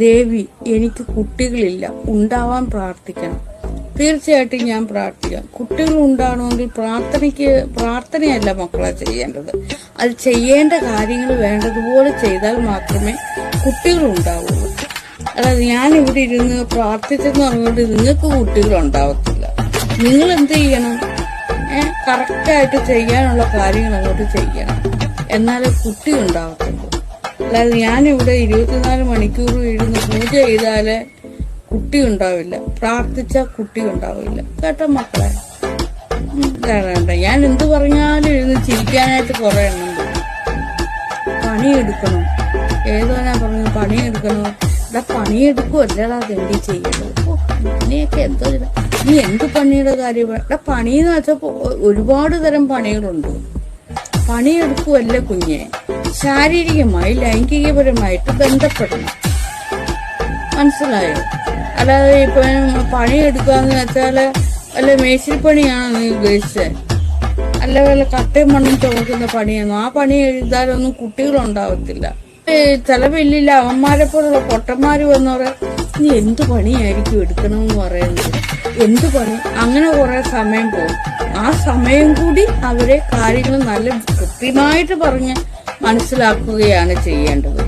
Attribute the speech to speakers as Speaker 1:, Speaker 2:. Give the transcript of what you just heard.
Speaker 1: ദേവി എനിക്ക് കുട്ടികളില്ല, ഉണ്ടാവാൻ പ്രാർത്ഥിക്കണം. തീർച്ചയായിട്ടും ഞാൻ പ്രാർത്ഥിക്കാം. കുട്ടികൾ ഉണ്ടാകണമെങ്കിൽ പ്രാർത്ഥനയല്ല മക്കളെ ചെയ്യേണ്ടത്. അത് ചെയ്യേണ്ട കാര്യങ്ങൾ വേണ്ടതുപോലെ ചെയ്താൽ മാത്രമേ കുട്ടികൾ ഉണ്ടാവുള്ളൂ. അതായത് ഞാൻ ഇവിടെ ഇരുന്ന് പ്രാർത്ഥിച്ചെന്ന് പറഞ്ഞുകൊണ്ട് നിങ്ങൾക്ക് കുട്ടികൾ ഉണ്ടാവത്തില്ല. നിങ്ങൾ എന്ത് ചെയ്യണം? കറക്റ്റായിട്ട് ചെയ്യാനുള്ള കാര്യങ്ങൾ അങ്ങോട്ട് ചെയ്യണം, എന്നാലേ കുട്ടി ഉണ്ടാവത്തുള്ളൂ. അല്ലാതെ ഞാനിവിടെ 24 മണിക്കൂർ ഇരുന്ന് പൂജ ചെയ്താല് കുട്ടി ഉണ്ടാവില്ല, പ്രാർത്ഥിച്ചാൽ കുട്ടി ഉണ്ടാവില്ല. കേട്ടോ മക്കളെ? വേണ്ട, ഞാൻ എന്ത് പറഞ്ഞാലും ഇരുന്ന് ചിരിക്കാനായിട്ട് കുറെ എണ്ണം തോന്നും. പണിയെടുക്കണം, ഏതോ ഞാൻ പറഞ്ഞു പണിയെടുക്കണം. ഇവിടെ പണിയെടുക്കുമല്ലടാ തെണ്ടി ചെയ്യേണ്ടത്. ഇനിയൊക്കെ എന്തോ നീ എന്ത് പണിയുടെ കാര്യം? ഇവിടെ പണിയെന്ന് വെച്ചപ്പോ ഒരുപാട് തരം പണികളുണ്ട്. പണിയെടുക്കുമല്ലേ കുഞ്ഞെ, ശാരീരികമായി ലൈംഗികപരമായിട്ട് ബന്ധപ്പെടണം. മനസ്സിലായോ? അല്ലാതെ ഇപ്പൊ പണിയെടുക്കാന്ന് വെച്ചാല് വല്ല മേശിരിപ്പണിയാണോ നീ ഉദ്ദേശിച്ചത്? അല്ല വല്ല കട്ടയും മണ്ണും ചുമക്കുന്ന പണിയാണോ? ആ പണി എഴുതാലൊന്നും കുട്ടികളുണ്ടാവത്തില്ല. ചില വലിയ അവന്മാരെ പോലുള്ള പൊട്ടന്മാര് വന്നവരെ നീ എന്ത് പണിയായിരിക്കും എടുക്കണമെന്ന് പറയുന്നത്? എന്ത് പണി? അങ്ങനെ കുറെ സമയം പോകും. ആ സമയം കൂടി അവരെ കാര്യങ്ങൾ നല്ല കൃത്യമായിട്ട് പറഞ്ഞ് മനസ്സിലാക്കുകയാണ് ചെയ്യേണ്ടത്.